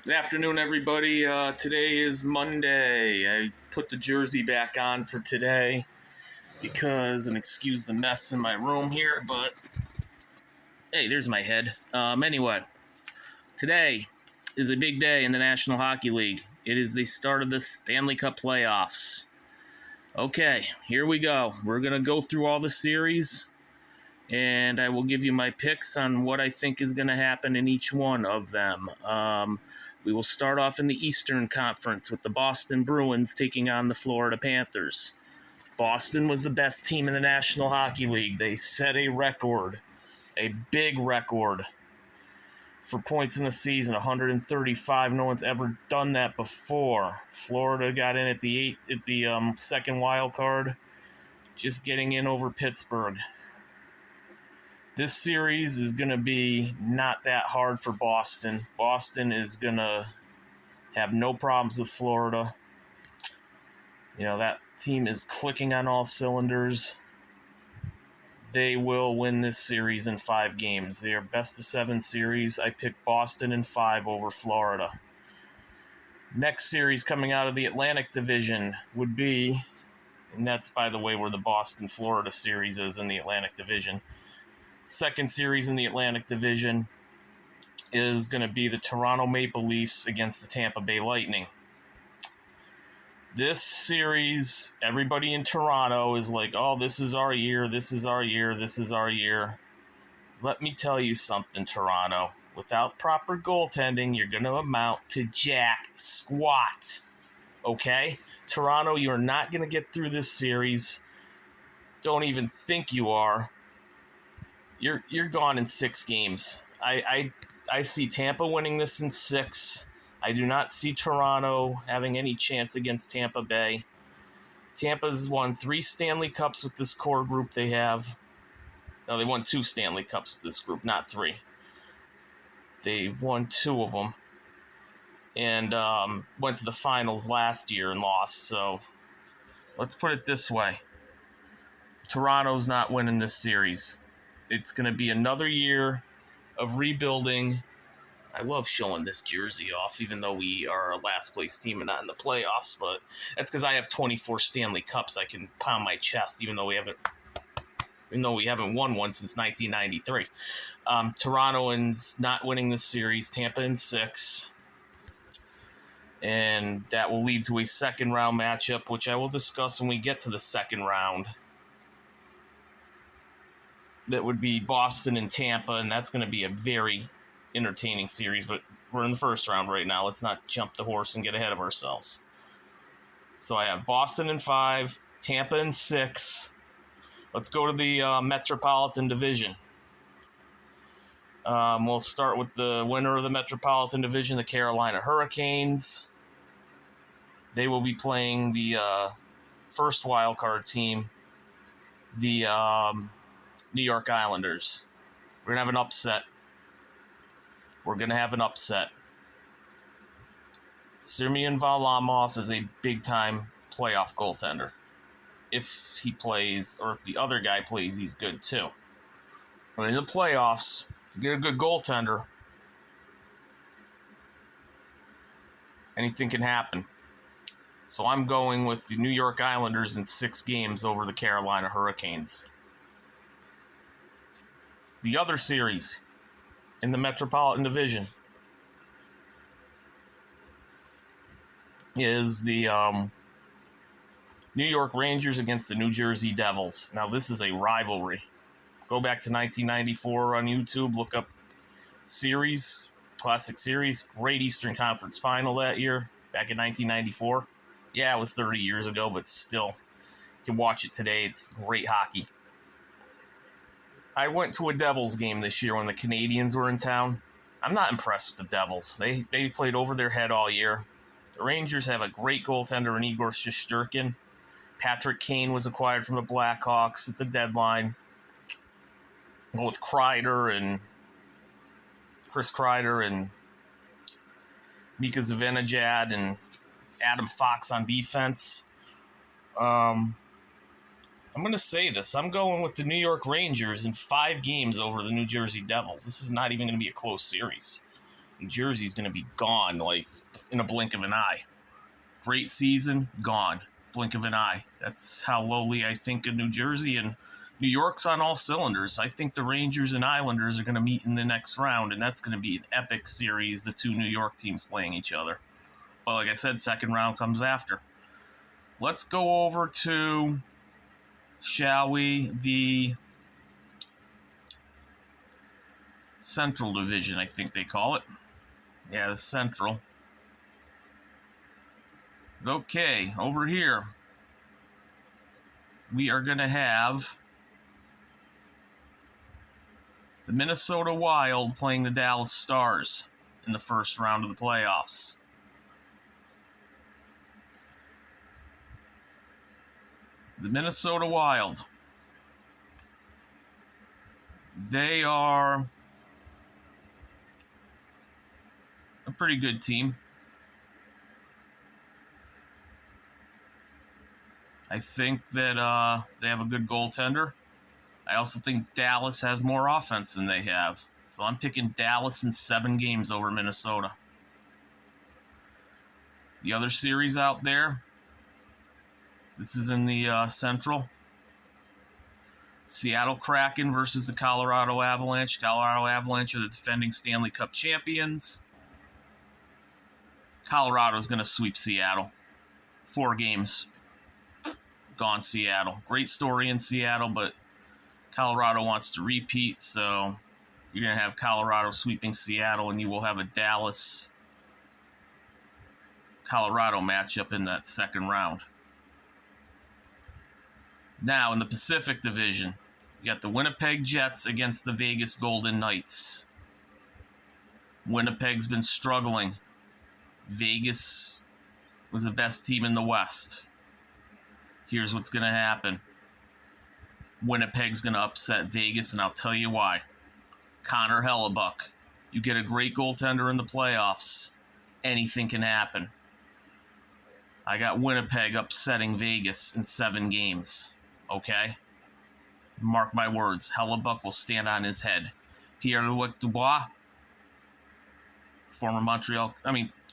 Good afternoon, everybody. Today is Monday. I put the jersey back on for today because, and excuse the mess in my room here, but hey, there's my head. Anyway, today is a big day in the National Hockey League. It is the start of the Stanley Cup playoffs. Okay, here we go. We're going to go through all the series, and I will give you my picks on what I think is going to happen in each one of them. We will start off in the Eastern Conference with the Boston Bruins taking on the Florida Panthers. Boston was the best team in the National Hockey League. They set a record, a big record, for points in the season, 135. No one's ever done that before. Florida got in at the second wild card, just getting in over Pittsburgh. This series is going to be not that hard for Boston. Boston is going to have no problems with Florida. You know, that team is clicking on all cylinders. They will win this series in 5 games. They are best of 7 series. I picked Boston in 5 over Florida. Next series coming out of the Atlantic Division would be, and that's, by the way, where the Boston-Florida series is in the Atlantic Division. Second series in the Atlantic Division is going to be the Toronto Maple Leafs against the Tampa Bay Lightning. This series, everybody in Toronto is like, oh, this is our year, this is our year, this is our year. Let me tell you something, Toronto. Without proper goaltending, you're going to amount to jack squat. Okay? Toronto, you're not going to get through this series. Don't even think you are. You're gone in 6 games. I see Tampa winning this in 6. I do not see Toronto having any chance against Tampa Bay. Tampa's won 3 Stanley Cups with this core group they have. No, they won 2 Stanley Cups with this group, not 3. They've won 2 of them. And went to the finals last year and lost. So let's put it this way. Toronto's not winning this series. It's going to be another year of rebuilding. I love showing this jersey off, even though we are a last-place team and not in the playoffs. But that's because I have 24 Stanley Cups. I can pound my chest, even though we haven't won one since 1993. Toronto is not winning this series. Tampa in 6. And that will lead to a second-round matchup, which I will discuss when we get to the second round. That would be Boston and Tampa, and that's going to be a very entertaining series, but we're in the first round right now. Let's not jump the horse and get ahead of ourselves. So I have Boston in 5, Tampa in 6. Let's go to the Metropolitan Division. We'll start with the winner of the Metropolitan Division, the Carolina Hurricanes. They will be playing the first wild card team, the New York Islanders. We're going to have an upset. Semyon Varlamov is a big-time playoff goaltender. If he plays, or if the other guy plays, he's good too. But in the playoffs, get a good goaltender, anything can happen. So I'm going with the New York Islanders in 6 games over the Carolina Hurricanes. The other series in the Metropolitan Division is the New York Rangers against the New Jersey Devils. Now, this is a rivalry. Go back to 1994 on YouTube, look up series, classic series, great Eastern Conference final that year, back in 1994. Yeah, it was 30 years ago, but still, you can watch it today. It's great hockey. I went to a Devils game this year when the Canadiens were in town. I'm not impressed with the Devils. They played over their head all year. The Rangers have a great goaltender in Igor Shesterkin. Patrick Kane was acquired from the Blackhawks at the deadline. Go with Chris Kreider and Mika Zibanejad and Adam Fox on defense. I'm going to say this. I'm going with the New York Rangers in 5 games over the New Jersey Devils. This is not even going to be a close series. New Jersey's going to be gone, like, in a blink of an eye. Great season, gone. Blink of an eye. That's how lowly I think of New Jersey, and New York's on all cylinders. I think the Rangers and Islanders are going to meet in the next round, and that's going to be an epic series, the two New York teams playing each other. But like I said, second round comes after. Let's go over to, shall we, the Central Division, I think they call it. Yeah, the Central. Okay, over here, we are going to have the Minnesota Wild playing the Dallas Stars in the first round of the playoffs. The Minnesota Wild, they are a pretty good team. I think that they have a good goaltender. I also think Dallas has more offense than they have. So I'm picking Dallas in 7 games over Minnesota. The other series out there, this is in the Central. Seattle Kraken versus the Colorado Avalanche. Colorado Avalanche are the defending Stanley Cup champions. Colorado's going to sweep Seattle. 4 games. Gone Seattle. Great story in Seattle, but Colorado wants to repeat, so you're going to have Colorado sweeping Seattle, and you will have a Dallas-Colorado matchup in that second round. Now, in the Pacific Division, you got the Winnipeg Jets against the Vegas Golden Knights. Winnipeg's been struggling. Vegas was the best team in the West. Here's what's going to happen. Winnipeg's going to upset Vegas, and I'll tell you why. Connor Hellebuck. You get a great goaltender in the playoffs, anything can happen. I got Winnipeg upsetting Vegas in 7 games. Okay? Mark my words. Hellebuck will stand on his head. Pierre-Luc Dubois,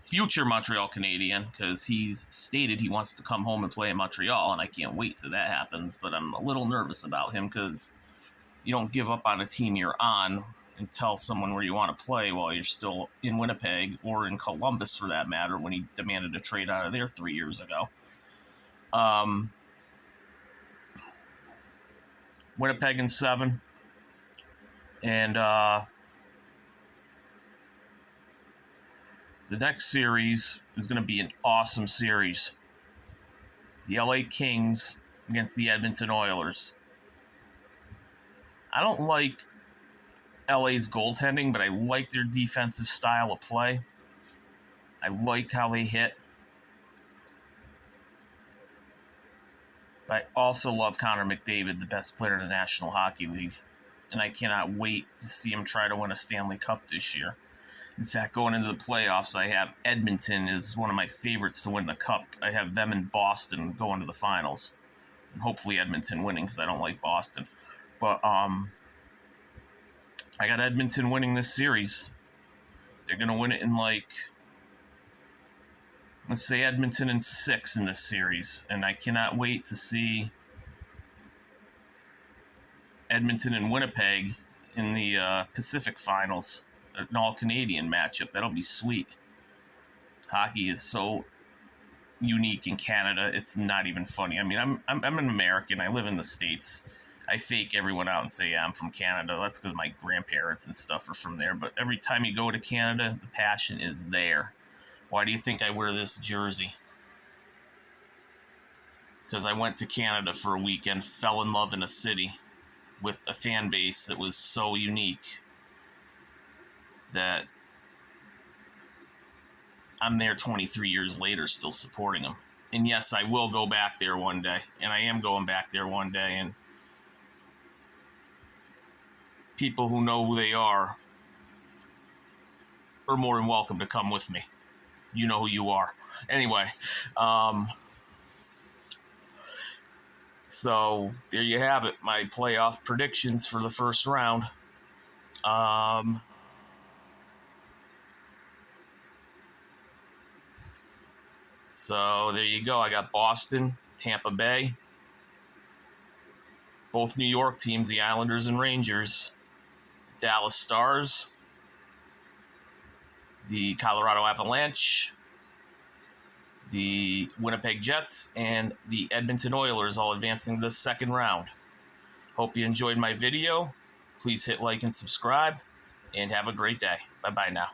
future Montreal Canadian, because he's stated he wants to come home and play in Montreal, and I can't wait till that happens, but I'm a little nervous about him because you don't give up on a team you're on and tell someone where you want to play while you're still in Winnipeg, or in Columbus for that matter, when he demanded a trade out of there 3 years ago. Winnipeg in 7. And the next series is going to be an awesome series. The LA Kings against the Edmonton Oilers. I don't like LA's goaltending, but I like their defensive style of play. I like how they hit. But I also love Connor McDavid, the best player in the National Hockey League. And I cannot wait to see him try to win a Stanley Cup this year. In fact, going into the playoffs, I have Edmonton is one of my favorites to win the Cup. I have them and Boston going to the finals. And hopefully Edmonton winning, because I don't like Boston. But I got Edmonton winning this series. They're going to win it in let's say Edmonton in 6 in this series. And I cannot wait to see Edmonton and Winnipeg in the Pacific Finals. An all-Canadian matchup. That'll be sweet. Hockey is so unique in Canada, it's not even funny. I mean, I'm an American. I live in the States. I fake everyone out and say, yeah, I'm from Canada. That's because my grandparents and stuff are from there. But every time you go to Canada, the passion is there. Why do you think I wear this jersey? Because I went to Canada for a weekend, fell in love in a city with a fan base that was so unique that I'm there 23 years later still supporting them. And yes, I will go back there one day. And I am going back there one day. And people who know who they are more than welcome to come with me. You know who you are. Anyway, so there you have it. My playoff predictions for the first round. So there you go. I got Boston, Tampa Bay, both New York teams, the Islanders and Rangers, Dallas Stars, the Colorado Avalanche, the Winnipeg Jets, and the Edmonton Oilers all advancing to the second round. Hope you enjoyed my video. Please hit like and subscribe, and have a great day. Bye-bye now.